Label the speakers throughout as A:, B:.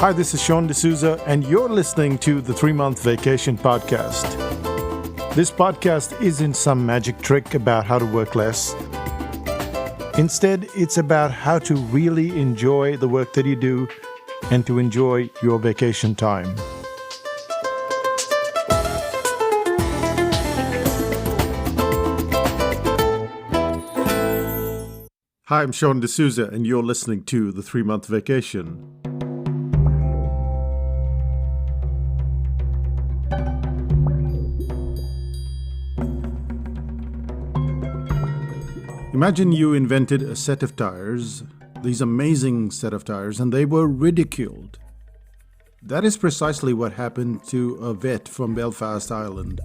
A: Hi, this is Sean D'Souza, and you're listening to the 3-Month Vacation Podcast. This podcast isn't some magic trick about how to work less. Instead, it's about how to really enjoy the work that you do and to enjoy your vacation time. Hi, I'm Sean D'Souza, and you're listening to the 3-Month Vacation. Imagine you invented a set of tires, these amazing set of tires, and they were ridiculed. That is precisely what happened to a vet from Belfast, Ireland.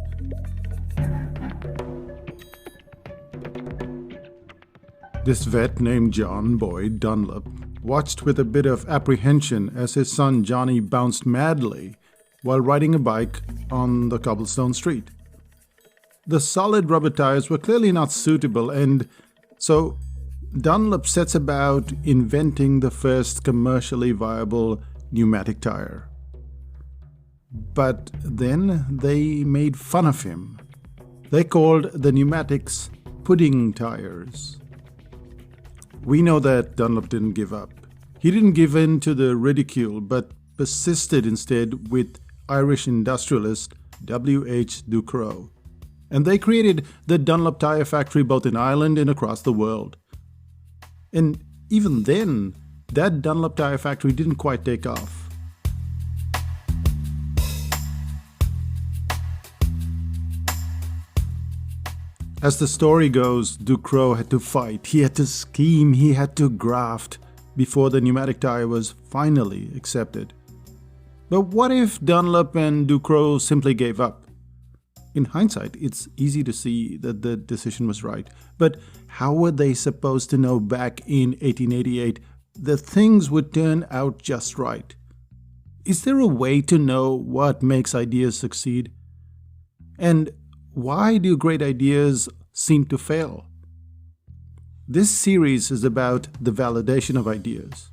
A: This vet named John Boyd Dunlop watched with a bit of apprehension as his son Johnny bounced madly while riding a bike on the cobblestone street. The solid rubber tires were clearly not suitable, and so Dunlop sets about inventing the first commercially viable pneumatic tire. But then they made fun of him. They called the pneumatics pudding tires. We know that Dunlop didn't give up. He didn't give in to the ridicule, but persisted instead with Irish industrialist W.H. Ducrot. And they created the Dunlop tire factory both in Ireland and across the world. And even then, that Dunlop tire factory didn't quite take off. As the story goes, Ducrot had to fight, he had to scheme, he had to graft before the pneumatic tire was finally accepted. But what if Dunlop and Ducrot simply gave up? In hindsight, it's easy to see that the decision was right. But how were they supposed to know back in 1888 that things would turn out just right? Is there a way to know what makes ideas succeed? And why do great ideas seem to fail? This series is about the validation of ideas.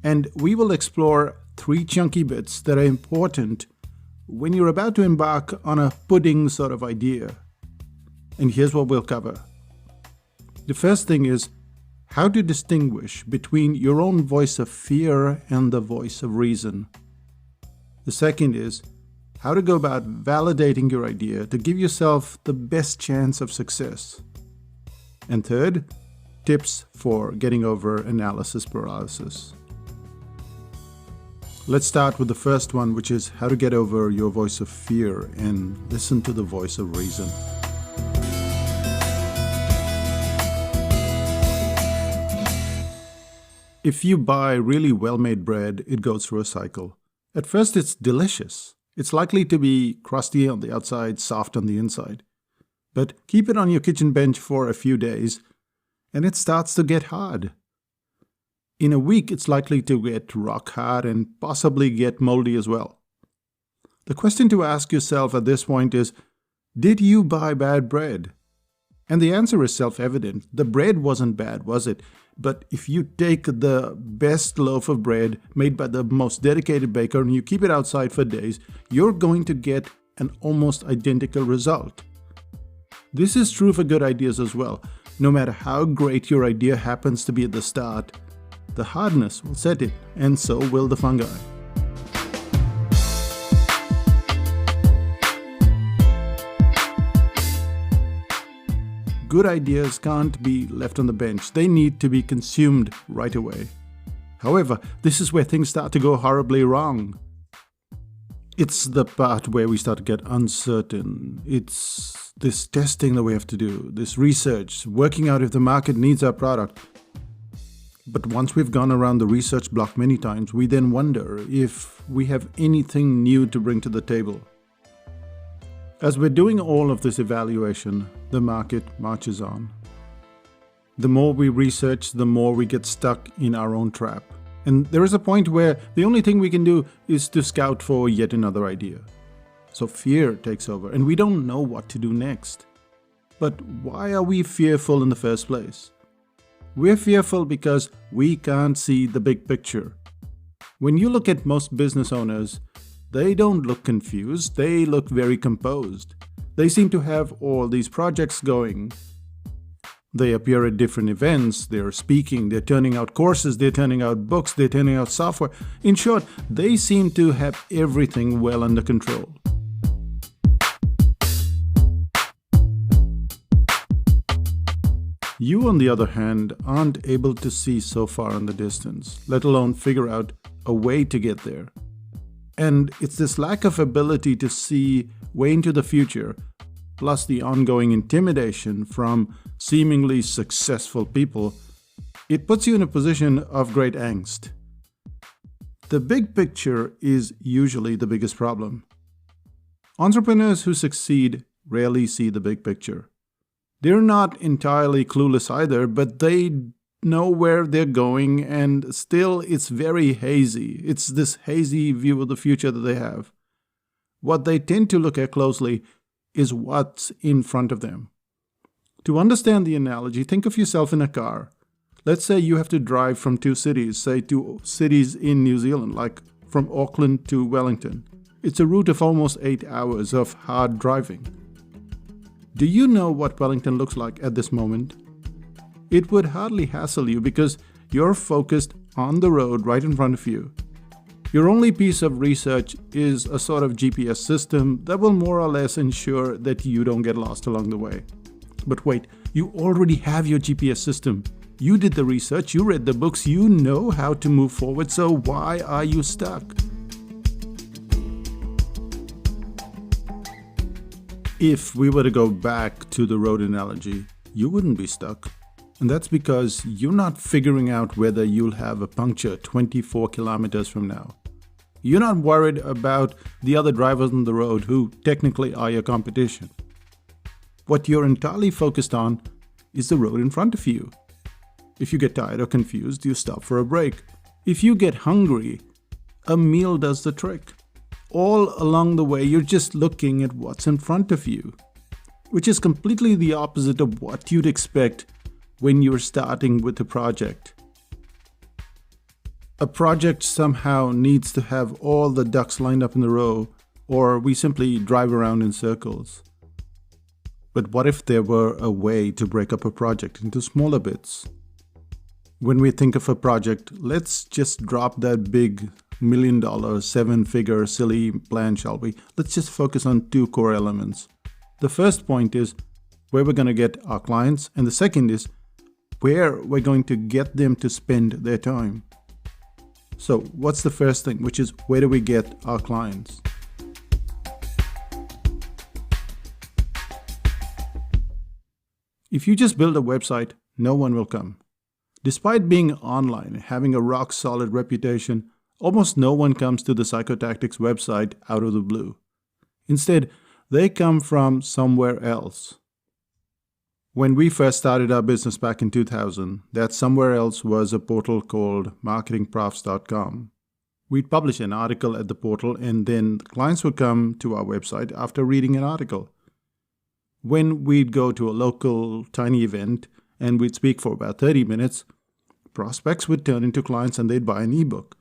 A: And we will explore 3 chunky bits that are important when you're about to embark on a pudding sort of idea. And here's what we'll cover. The first thing is how to distinguish between your own voice of fear and the voice of reason. The second is how to go about validating your idea to give yourself the best chance of success. And third, tips for getting over analysis paralysis. Let's start with the first one, which is how to get over your voice of fear and listen to the voice of reason. If you buy really well-made bread, it goes through a cycle. At first, it's delicious. It's likely to be crusty on the outside, soft on the inside. But keep it on your kitchen bench for a few days, and it starts to get hard. In a week, it's likely to get rock hard and possibly get moldy as well. The question to ask yourself at this point is, did you buy bad bread? And the answer is self-evident. The bread wasn't bad, was it? But if you take the best loaf of bread made by the most dedicated baker and you keep it outside for days, you're going to get an almost identical result. This is true for good ideas as well. No matter how great your idea happens to be at the start, the hardness will set in, and so will the fungi. Good ideas can't be left on the bench. They need to be consumed right away. However, this is where things start to go horribly wrong. It's the part where we start to get uncertain. It's this testing that we have to do, this research, working out if the market needs our product. But once we've gone around the research block many times, we then wonder if we have anything new to bring to the table. As we're doing all of this evaluation, the market marches on. The more we research, the more we get stuck in our own trap. And there is a point where the only thing we can do is to scout for yet another idea. So fear takes over, and we don't know what to do next. But why are we fearful in the first place? We're fearful because we can't see the big picture. When you look at most business owners, they don't look confused, they look very composed. They seem to have all these projects going. They appear at different events, they're speaking, they're turning out courses, they're turning out books, they're turning out software. In short, they seem to have everything well under control. You, on the other hand, aren't able to see so far in the distance, let alone figure out a way to get there. And it's this lack of ability to see way into the future, plus the ongoing intimidation from seemingly successful people, it puts you in a position of great angst. The big picture is usually the biggest problem. Entrepreneurs who succeed rarely see the big picture. They're not entirely clueless either, but they know where they're going, and still it's very hazy. It's this hazy view of the future that they have. What they tend to look at closely is what's in front of them. To understand the analogy, think of yourself in a car. Let's say you have to drive from two cities, say two cities in New Zealand, like from Auckland to Wellington. It's a route of almost 8 hours of hard driving. Do you know what Wellington looks like at this moment? It would hardly hassle you because you're focused on the road right in front of you. Your only piece of research is a sort of GPS system that will more or less ensure that you don't get lost along the way. But wait, you already have your GPS system. You did the research, you read the books, you know how to move forward, so why are you stuck? If we were to go back to the road analogy, you wouldn't be stuck. And that's because you're not figuring out whether you'll have a puncture 24 kilometers from now. You're not worried about the other drivers on the road who technically are your competition. What you're entirely focused on is the road in front of you. If you get tired or confused, you stop for a break. If you get hungry, a meal does the trick. All along the way, you're just looking at what's in front of you, which is completely the opposite of what you'd expect when you're starting with a project. A project somehow needs to have all the ducks lined up in a row, or we simply drive around in circles. But what if there were a way to break up a project into smaller bits? When we think of a project, let's just drop that big $1 million, 7-figure silly plan, shall we? Let's just focus on two core elements. The first point is where we're going to get our clients, and the second is where we're going to get them to spend their time. So what's the first thing, which is where do we get our clients? If you just build a website, no one will come. Despite being online and having a rock-solid reputation, almost no one comes to the Psychotactics website out of the blue. Instead, they come from somewhere else. When we first started our business back in 2000, that somewhere else was a portal called marketingprofs.com. We'd publish an article at the portal, and then clients would come to our website after reading an article. When we'd go to a local tiny event and we'd speak for about 30 minutes, prospects would turn into clients and they'd buy an ebook.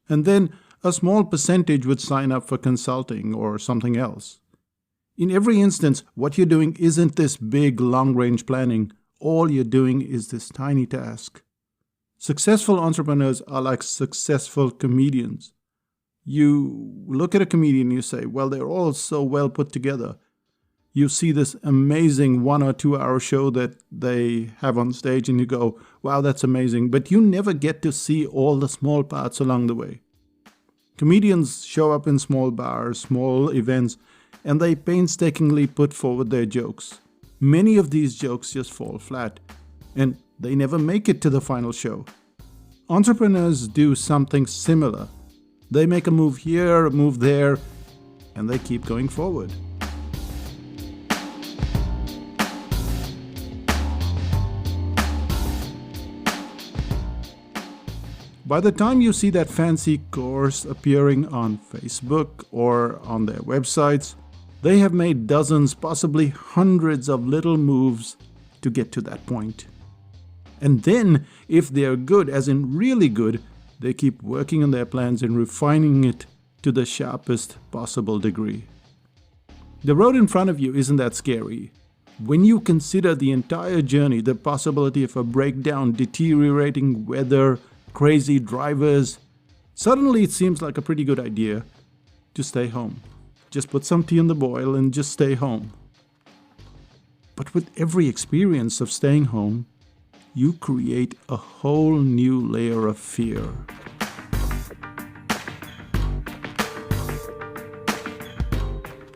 A: And then a small percentage would sign up for consulting or something else. In every instance, what you're doing isn't this big long-range planning. All you're doing is this tiny task. Successful entrepreneurs are like successful comedians. You look at a comedian and you say, well, they're all so well put together. You see this amazing 1 or 2 hour show that they have on stage and you go, wow, that's amazing. But you never get to see all the small parts along the way. Comedians show up in small bars, small events, and they painstakingly put forward their jokes. Many of these jokes just fall flat, and they never make it to the final show. Entrepreneurs do something similar. They make a move here, a move there, and they keep going forward. By the time you see that fancy course appearing on Facebook or on their websites, they have made dozens, possibly hundreds of little moves to get to that point. And then, if they're good, as in really good, they keep working on their plans and refining it to the sharpest possible degree. The road in front of you isn't that scary. When you consider the entire journey, the possibility of a breakdown, deteriorating weather, crazy drivers, suddenly it seems like a pretty good idea to stay home. Just put some tea in the boil and just stay home. But with every experience of staying home, you create a whole new layer of fear.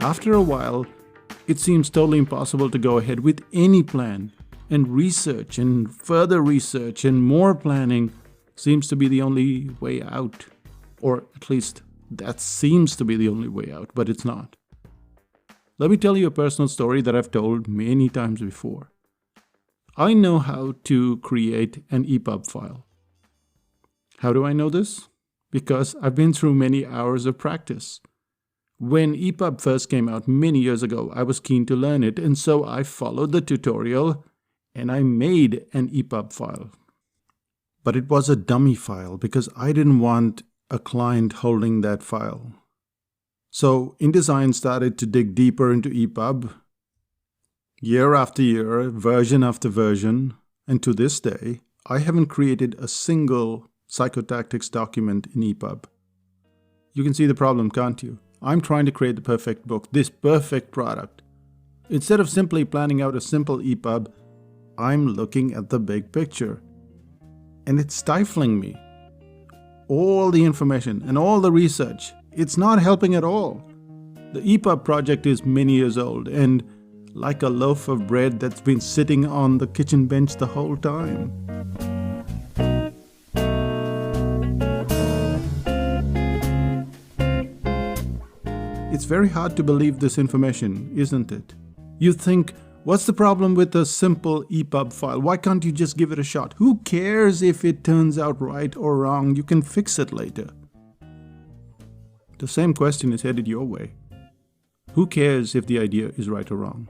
A: After a while, it seems totally impossible to go ahead with any plan, and research and further research and more planning seems to be the only way out. Or at least that seems to be the only way out, but it's not. Let me tell you a personal story that I've told many times before. I know how to create an EPUB file. How do I know this? Because I've been through many hours of practice. When EPUB first came out many years ago, I was keen to learn it, and so I followed the tutorial and I made an EPUB file. But it was a dummy file because I didn't want a client holding that file. So InDesign started to dig deeper into EPUB, year after year, version after version, and to this day, I haven't created a single psychotactics document in EPUB. You can see the problem, can't you? I'm trying to create the perfect book, this perfect product. Instead of simply planning out a simple EPUB, I'm looking at the big picture. And it's stifling me. All the information and all the research, it's not helping at all. The EPUB project is many years old and like a loaf of bread that's been sitting on the kitchen bench the whole time. It's very hard to believe this information, isn't it? You think, what's the problem with a simple EPUB file? Why can't you just give it a shot? Who cares if it turns out right or wrong? You can fix it later. The same question is headed your way. Who cares if the idea is right or wrong?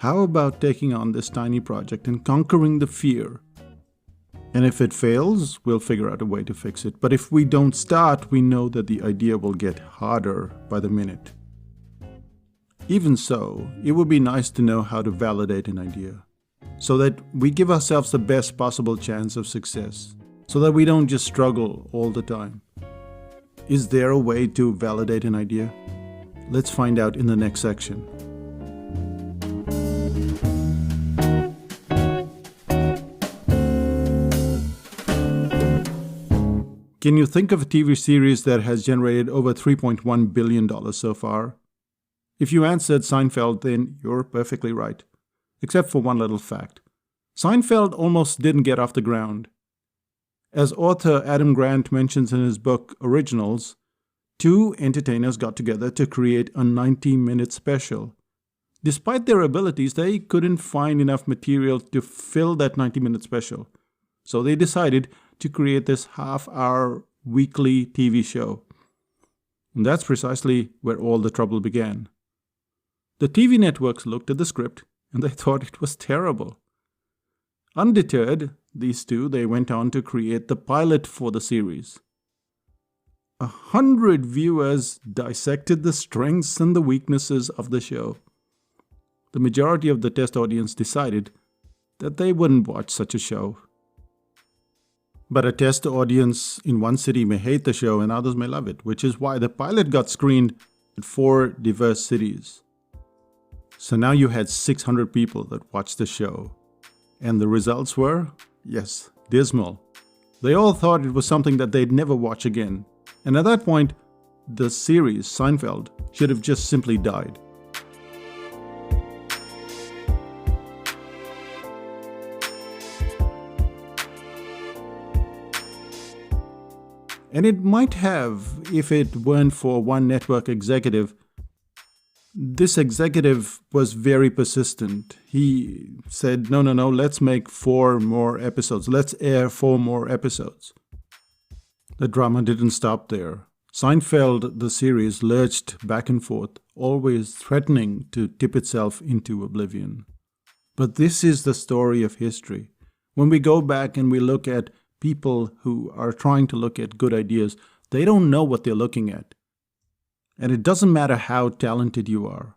A: How about taking on this tiny project and conquering the fear? And if it fails, we'll figure out a way to fix it. But if we don't start, we know that the idea will get harder by the minute. Even so, it would be nice to know how to validate an idea, so that we give ourselves the best possible chance of success, so that we don't just struggle all the time. Is there a way to validate an idea? Let's find out in the next section. Can you think of a TV series that has generated over $3.1 billion so far? If you answered Seinfeld, then you're perfectly right. Except for one little fact. Seinfeld almost didn't get off the ground. As author Adam Grant mentions in his book Originals, two entertainers got together to create a 90-minute special. Despite their abilities, they couldn't find enough material to fill that 90-minute special. So they decided to create this half-hour weekly TV show. And that's precisely where all the trouble began. The TV networks looked at the script and they thought it was terrible. Undeterred, these two, they went on to create the pilot for the series. 100 viewers dissected the strengths and the weaknesses of the show. The majority of the test audience decided that they wouldn't watch such a show. But a test audience in one city may hate the show and others may love it, which is why the pilot got screened in 4 diverse cities. So now you had 600 people that watched the show. And the results were, yes, dismal. They all thought it was something that they'd never watch again. And at that point, the series, Seinfeld, should have just simply died. And it might have, if it weren't for one network executive. This executive was very persistent. He said, no, let's make 4 more episodes. Let's air 4 more episodes. The drama didn't stop there. Seinfeld, the series, lurched back and forth, always threatening to tip itself into oblivion. But this is the story of history. When we go back and we look at people who are trying to look at good ideas, they don't know what they're looking at. And it doesn't matter how talented you are.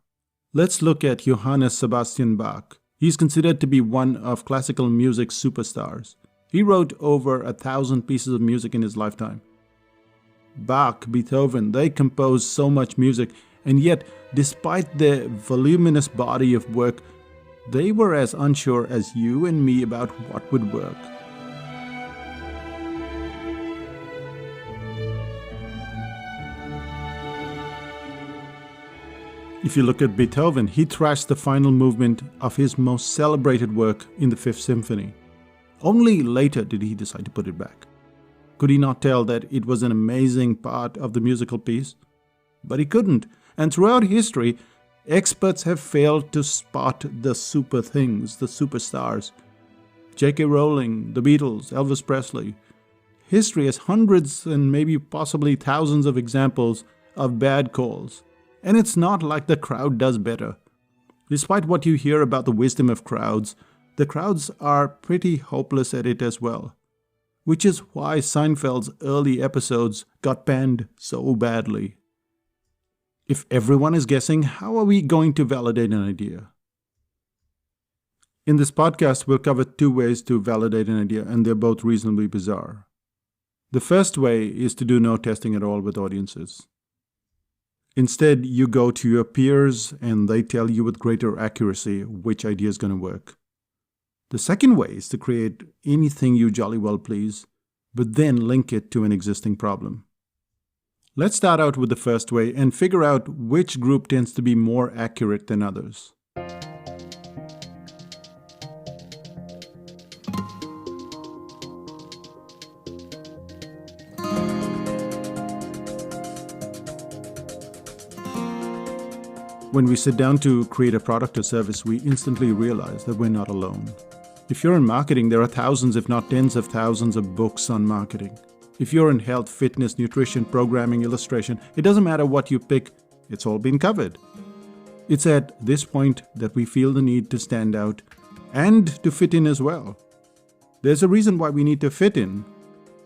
A: Let's look at Johann Sebastian Bach. He's considered to be one of classical music's superstars. He wrote over 1,000 pieces of music in his lifetime. Bach, Beethoven, they composed so much music, and yet, despite their voluminous body of work, they were as unsure as you and me about what would work. If you look at Beethoven, he thrashed the final movement of his most celebrated work in the Fifth Symphony. Only later did he decide to put it back. Could he not tell that it was an amazing part of the musical piece? But he couldn't, and throughout history, experts have failed to spot the super things, the superstars. J.K. Rowling, the Beatles, Elvis Presley. History has hundreds and maybe possibly thousands of examples of bad calls. And it's not like the crowd does better. Despite what you hear about the wisdom of crowds, the crowds are pretty hopeless at it as well. Which is why Seinfeld's early episodes got panned so badly. If everyone is guessing, how are we going to validate an idea? In this podcast, we'll cover 2 ways to validate an idea, and they're both reasonably bizarre. The first way is to do no testing at all with audiences. Instead, you go to your peers and they tell you with greater accuracy which idea is going to work. The second way is to create anything you jolly well please, but then link it to an existing problem. Let's start out with the first way and figure out which group tends to be more accurate than others. When we sit down to create a product or service, we instantly realize that we're not alone. If you're in marketing, there are thousands, if not tens of thousands of books on marketing. If you're in health, fitness, nutrition, programming, illustration, it doesn't matter what you pick, it's all been covered. It's at this point that we feel the need to stand out and to fit in as well. There's a reason why we need to fit in.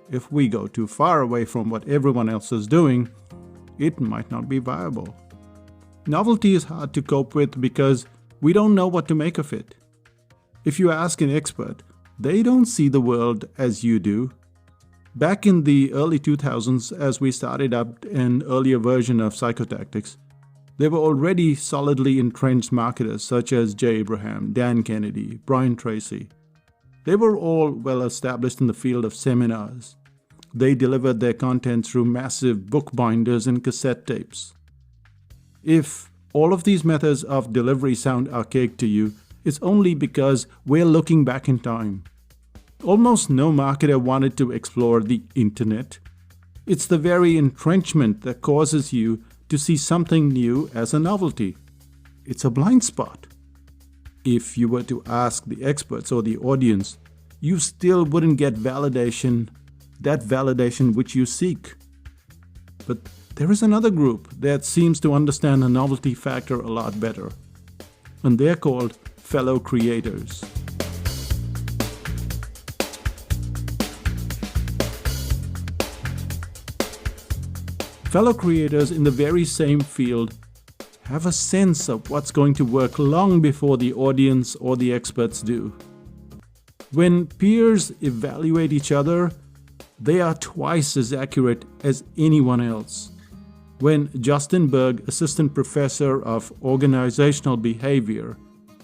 A: If we go too far away from what everyone else is doing, it might not be viable. Novelty is hard to cope with because we don't know what to make of it. If you ask an expert, they don't see the world as you do. Back in the early 2000s, as we started up an earlier version of Psychotactics, there were already solidly entrenched marketers such as Jay Abraham, Dan Kennedy, Brian Tracy. They were all well established in the field of seminars. They delivered their content through massive book binders and cassette tapes. If all of these methods of delivery sound archaic to you, it's only because we're looking back in time. Almost no marketer wanted to explore the internet. It's the very entrenchment that causes you to see something new as a novelty. It's a blind spot. If you were to ask the experts or the audience, you still wouldn't get validation, that validation which you seek. But there is another group that seems to understand the novelty factor a lot better, and they're called fellow creators. Fellow creators in the very same field have a sense of what's going to work long before the audience or the experts do. When peers evaluate each other, they are twice as accurate as anyone else. When Justin Berg, assistant professor of organizational behavior,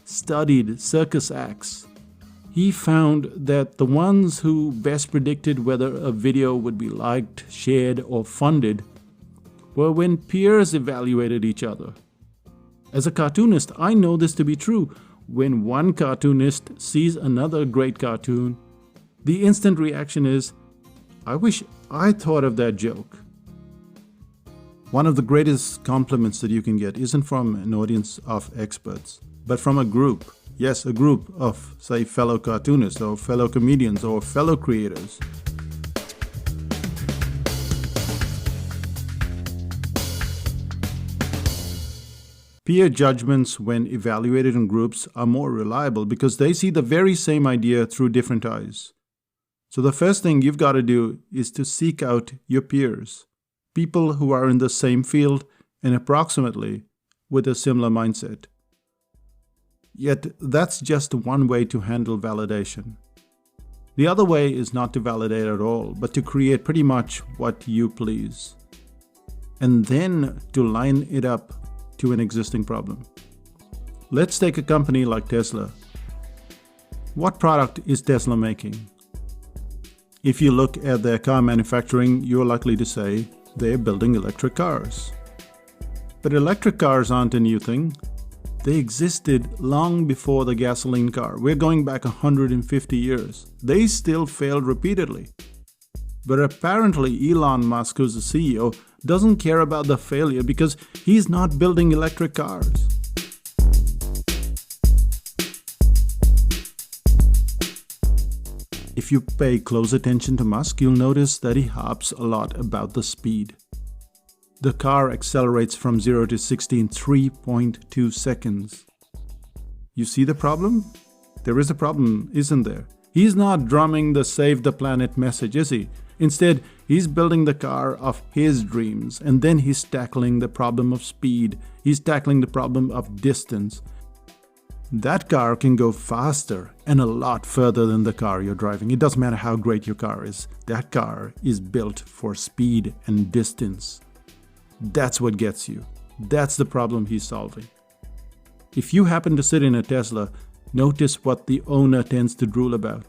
A: studied circus acts, he found that the ones who best predicted whether a video would be liked, shared, or funded were when peers evaluated each other. As a cartoonist, I know this to be true. When one cartoonist sees another great cartoon, the instant reaction is, I wish I thought of that joke. One of the greatest compliments that you can get isn't from an audience of experts, but from a group. Yes, a group of, say, fellow cartoonists or fellow comedians or fellow creators. Peer judgments, when evaluated in groups, are more reliable because they see the very same idea through different eyes. So the first thing you've got to do is to seek out your peers, people who are in the same field and approximately with a similar mindset. Yet that's just one way to handle validation. The other way is not to validate at all, but to create pretty much what you please, and then to line it up to an existing problem. Let's take a company like Tesla. What product is Tesla making? If you look at their car manufacturing, you're likely to say they're building electric cars. But electric cars aren't a new thing. They existed long before the gasoline car. We're going back 150 years. They still failed repeatedly. But apparently Elon Musk, who's the CEO, doesn't care about the failure because he's not building electric cars. If you pay close attention to Musk, you'll notice that he harps a lot about the speed. The car accelerates from 0 to 60 in 3.2 seconds. You see the problem? There is a problem, isn't there? He's not drumming the save the planet message, is he? Instead, he's building the car of his dreams, and then he's tackling the problem of speed. He's tackling the problem of distance. That car can go faster and a lot further than the car you're driving. It doesn't matter how great your car is. That car is built for speed and distance. That's what gets you. That's the problem he's solving. If you happen to sit in a Tesla, notice what the owner tends to drool about.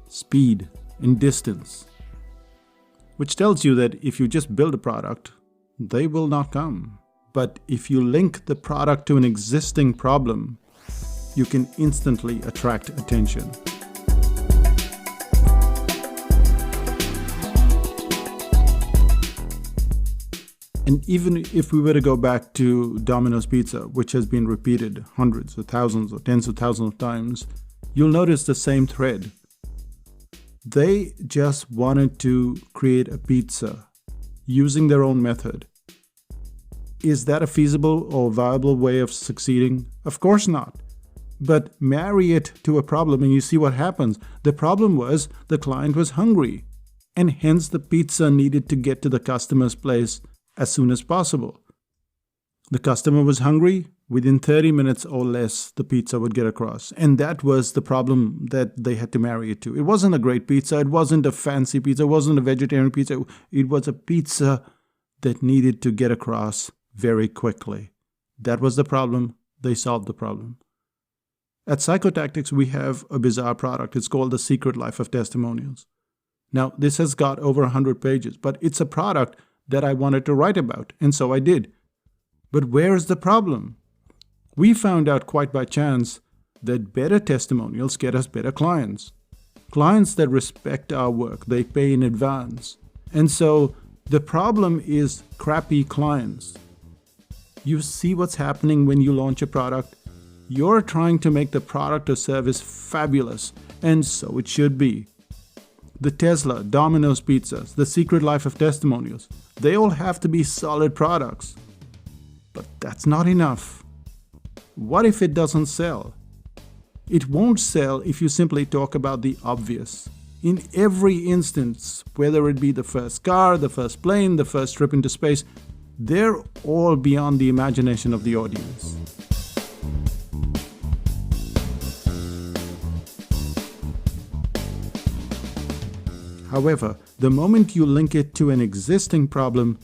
A: Speed and distance. Which tells you that if you just build a product, they will not come. But if you link the product to an existing problem, you can instantly attract attention. And even if we were to go back to Domino's Pizza, which has been repeated hundreds of thousands or tens of thousands of times, you'll notice the same thread. They just wanted to create a pizza using their own method. Is that a feasible or viable way of succeeding? Of course not. But marry it to a problem and you see what happens. The problem was the client was hungry, and hence the pizza needed to get to the customer's place as soon as possible. The customer was hungry. Within 30 minutes or less, the pizza would get across. And that was the problem that they had to marry it to. It wasn't a great pizza. It wasn't a fancy pizza. It wasn't a vegetarian pizza. It was a pizza that needed to get across very quickly. That was the problem. They solved the problem. At Psychotactics, we have a bizarre product. It's called The Secret Life of Testimonials. Now, this has got over 100 pages, but it's a product that I wanted to write about, and so I did. But where is the problem? We found out quite by chance that better testimonials get us better clients. Clients that respect our work, they pay in advance. And so the problem is crappy clients. You see what's happening when you launch a product? You're trying to make the product or service fabulous, and so it should be. The Tesla, Domino's Pizzas, The Secret Life of Testimonials, they all have to be solid products. But that's not enough. What if it doesn't sell? It won't sell if you simply talk about the obvious. In every instance, whether it be the first car, the first plane, the first trip into space, they're all beyond the imagination of the audience. However, the moment you link it to an existing problem,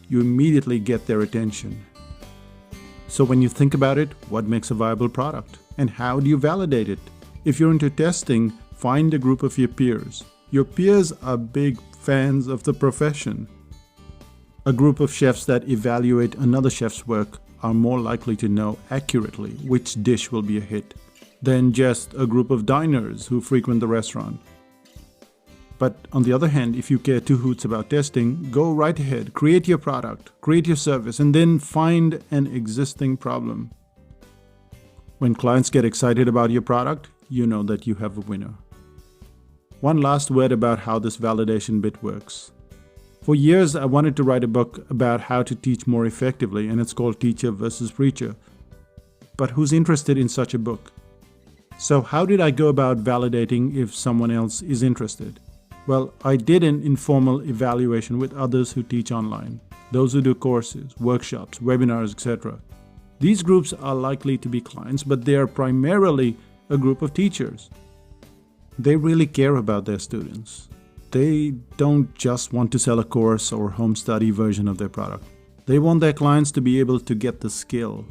A: you immediately get their attention. So when you think about it, what makes a viable product? And how do you validate it? If you're into testing, find a group of your peers. Your peers are big fans of the profession. A group of chefs that evaluate another chef's work are more likely to know accurately which dish will be a hit than just a group of diners who frequent the restaurant. But on the other hand, if you care two hoots about testing, go right ahead, create your product, create your service, and then find an existing problem. When clients get excited about your product, you know that you have a winner. One last word about how this validation bit works. For years, I wanted to write a book about how to teach more effectively, and it's called Teacher versus Preacher. But who's interested in such a book? So how did I go about validating if someone else is interested? Well, I did an informal evaluation with others who teach online, those who do courses, workshops, webinars, etc. These groups are likely to be clients, but they are primarily a group of teachers. They really care about their students. They don't just want to sell a course or home study version of their product. They want their clients to be able to get the skill.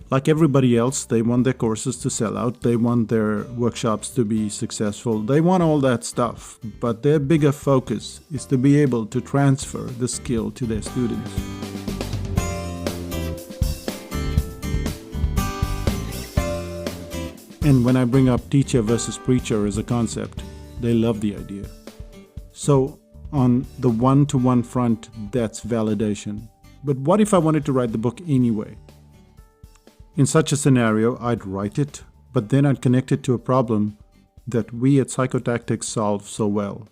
A: Like everybody else, they want their courses to sell out, they want their workshops to be successful, they want all that stuff, but their bigger focus is to be able to transfer the skill to their students. And when I bring up teacher versus preacher as a concept, they love the idea. So on the one-to-one front, that's validation. But what if I wanted to write the book anyway? In such a scenario, I'd write it, but then I'd connect it to a problem that we at Psychotactics solve so well.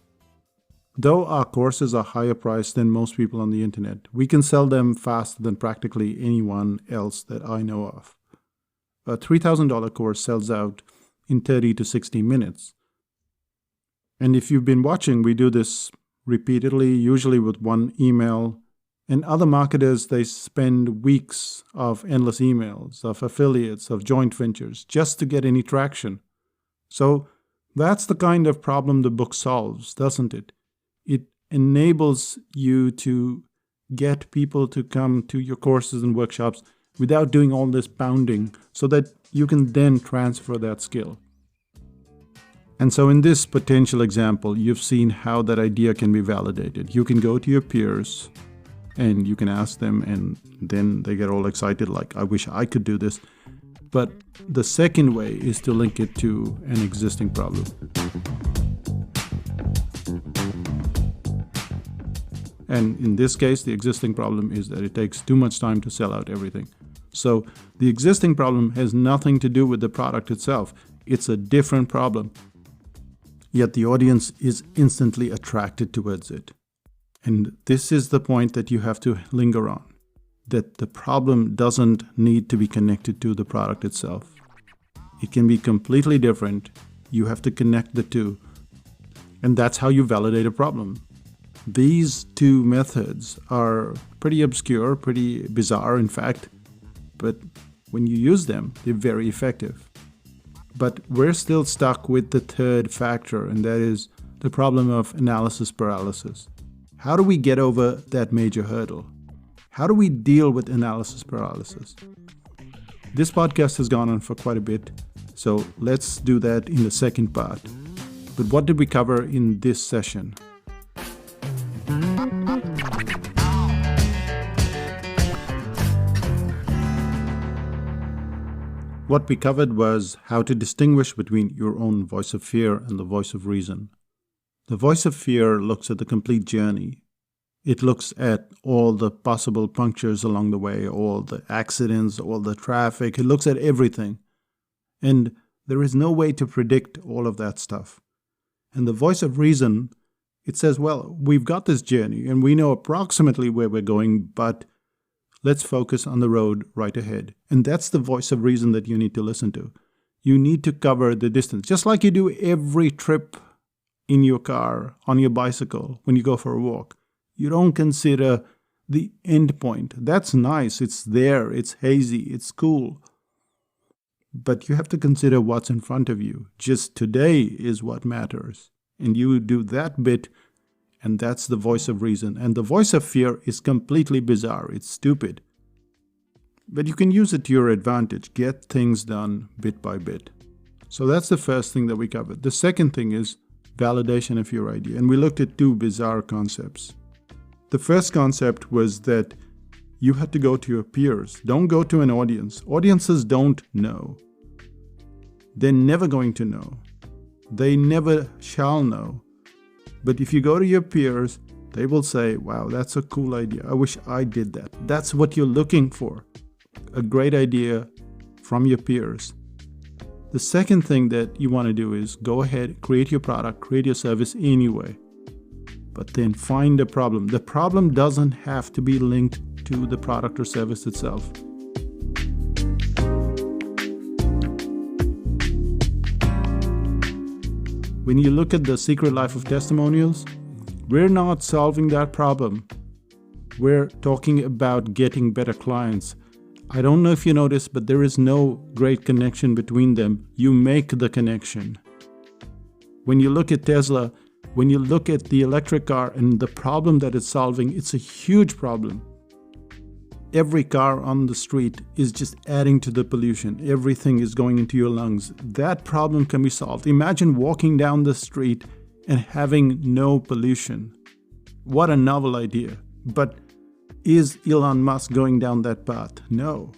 A: Though our courses are higher priced than most people on the internet, we can sell them faster than practically anyone else that I know of. A $3,000 course sells out in 30 to 60 minutes. And if you've been watching, we do this repeatedly, usually with one email. And other marketers, they spend weeks of endless emails, of affiliates, of joint ventures, just to get any traction. So that's the kind of problem the book solves, doesn't it? It enables you to get people to come to your courses and workshops without doing all this pounding, so that you can then transfer that skill. And so in this potential example, you've seen how that idea can be validated. You can go to your peers and you can ask them, and then they get all excited like, I wish I could do this. But the second way is to link it to an existing problem. And in this case, the existing problem is that it takes too much time to sell out everything. So the existing problem has nothing to do with the product itself. It's a different problem. Yet the audience is instantly attracted towards it. And this is the point that you have to linger on, that the problem doesn't need to be connected to the product itself. It can be completely different. You have to connect the two. And that's how you validate a problem. These two methods are pretty obscure, pretty bizarre, in fact, but when you use them, they're very effective. But we're still stuck with the third factor, and that is the problem of analysis paralysis. How do we get over that major hurdle? How do we deal with analysis paralysis? This podcast has gone on for quite a bit, so let's do that in the second part. But what did we cover in this session? What we covered was how to distinguish between your own voice of fear and the voice of reason. The voice of fear looks at the complete journey. It looks at all the possible punctures along the way, all the accidents, all the traffic. It looks at everything. And there is no way to predict all of that stuff. And the voice of reason, it says, well, we've got this journey and we know approximately where we're going, but let's focus on the road right ahead. And that's the voice of reason that you need to listen to. You need to cover the distance, just like you do every trip in your car, on your bicycle, when you go for a walk. You don't consider the end point. That's nice. It's there. It's hazy. It's cool. But you have to consider what's in front of you. Just today is what matters. And you do that bit, and that's the voice of reason. And the voice of fear is completely bizarre. It's stupid. But you can use it to your advantage. Get things done bit by bit. So that's the first thing that we covered. The second thing is validation of your idea. And we looked at two bizarre concepts. The first concept was that you had to go to your peers. Don't go to an audience. Audiences don't know. They're never going to know. They never shall know. But if you go to your peers, they will say, wow, that's a cool idea. I wish I did that. That's what you're looking for. A great idea from your peers. The second thing that you want to do is go ahead, create your product, create your service anyway. But then find a problem. The problem doesn't have to be linked to the product or service itself. When you look at the secret life of testimonials, we're not solving that problem. We're talking about getting better clients. I don't know if you noticed, but there is no great connection between them. You make the connection. When you look at Tesla, when you look at the electric car and the problem that it's solving, it's a huge problem. Every car on the street is just adding to the pollution. Everything is going into your lungs. That problem can be solved. Imagine walking down the street and having no pollution. What a novel idea. But is Elon Musk going down that path? No,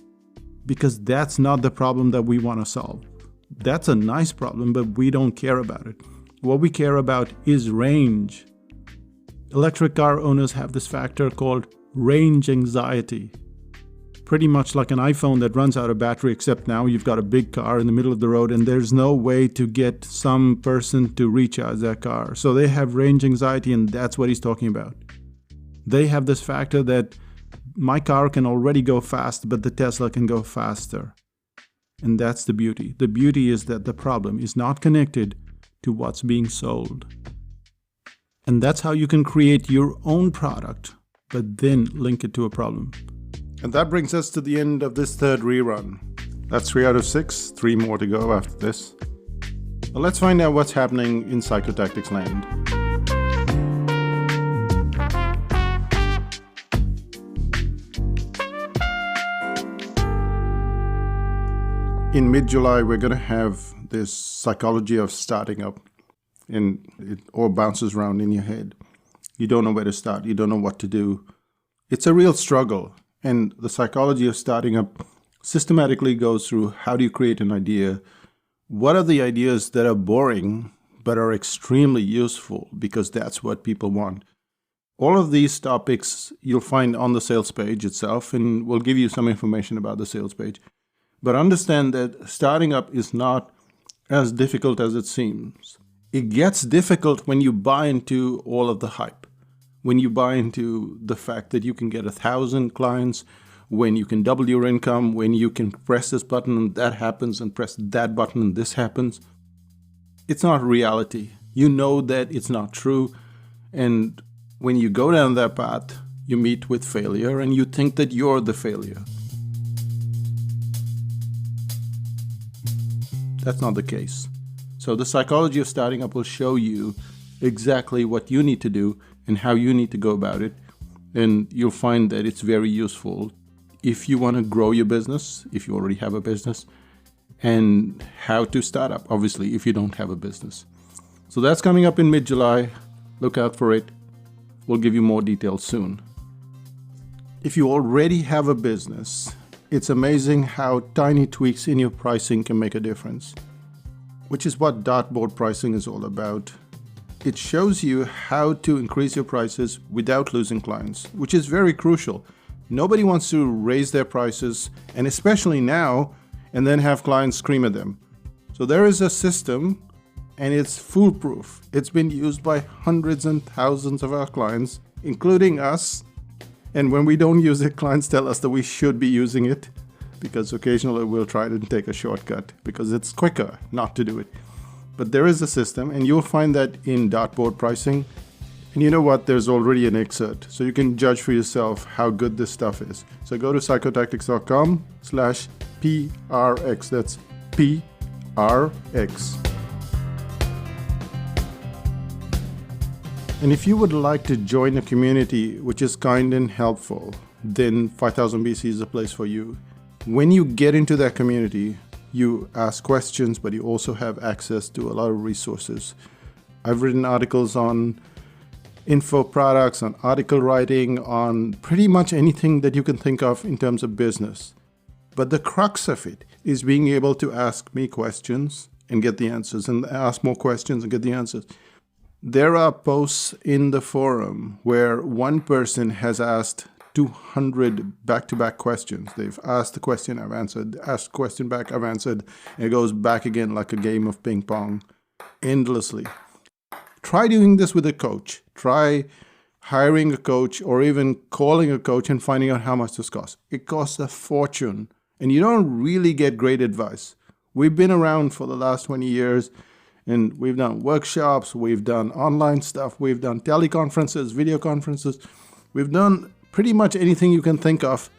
A: because that's not the problem that we want to solve. That's a nice problem, but we don't care about it. What we care about is range. Electric car owners have this factor called range anxiety. Pretty much like an iPhone that runs out of battery, except now you've got a big car in the middle of the road and there's no way to get some person to recharge that car. So they have range anxiety, and that's what he's talking about. They have this factor that my car can already go fast, but the Tesla can go faster. And that's the beauty. The beauty is that the problem is not connected to what's being sold. And that's how you can create your own product, but then link it to a problem. And that brings us to the end of this third rerun. That's 3 out of 6, 3 more to go after this. Well, let's find out what's happening in Psychotactics land. In mid-July, we're going to have this psychology of starting up, and it all bounces around in your head. You don't know where to start. You don't know what to do. It's a real struggle. And the psychology of starting up systematically goes through how do you create an idea? What are the ideas that are boring but are extremely useful because that's what people want? All of these topics you'll find on the sales page itself, and we'll give you some information about the sales page. But understand that starting up is not as difficult as it seems. It gets difficult when you buy into all of the hype. When you buy into the fact that you can get 1,000 clients, when you can double your income, when you can press this button and that happens, and press that button and this happens. It's not reality. You know that it's not true. And when you go down that path, you meet with failure and you think that you're the failure. That's not the case. So the psychology of starting up will show you exactly what you need to do and how you need to go about it. And you'll find that it's very useful if you want to grow your business, if you already have a business, and how to start up, obviously, if you don't have a business. So that's coming up in mid-July. Look out for it. We'll give you more details soon. If you already have a business, it's amazing how tiny tweaks in your pricing can make a difference, which is what dartboard pricing is all about. It shows you how to increase your prices without losing clients, which is very crucial. Nobody wants to raise their prices, and especially now, and then have clients scream at them. So there is a system, and it's foolproof. It's been used by hundreds and thousands of our clients, including us. And when we don't use it, clients tell us that we should be using it, because occasionally we'll try to take a shortcut because it's quicker not to do it. But there is a system, and you'll find that in dartboard pricing. And you know what? There's already an excerpt, so you can judge for yourself how good this stuff is. So go to psychotactics.com/PRX. That's PRX. And if you would like to join a community which is kind and helpful, then 5000 BC is the place for you. When you get into that community, you ask questions, but you also have access to a lot of resources. I've written articles on info products, on article writing, on pretty much anything that you can think of in terms of business. But the crux of it is being able to ask me questions and get the answers, and ask more questions and get the answers. There are posts in the forum where one person has asked 200 back-to-back questions. They've asked the question, I've answered, asked the question back, I've answered, and it goes back again like a game of ping pong, endlessly. Try doing this with a coach. Try hiring a coach, or even calling a coach and finding out how much this costs. It costs a fortune, and you don't really get great advice. We've been around for the last 20 years, And we've done workshops, we've done online stuff, we've done teleconferences, video conferences. We've done pretty much anything you can think of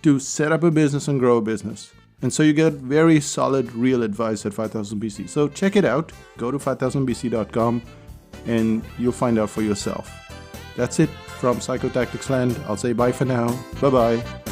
A: to set up a business and grow a business. And so you get very solid, real advice at 5000 BC. So check it out. Go to 5000bc.com and you'll find out for yourself. That's it from Psychotactics Land. I'll say bye for now. Bye-bye.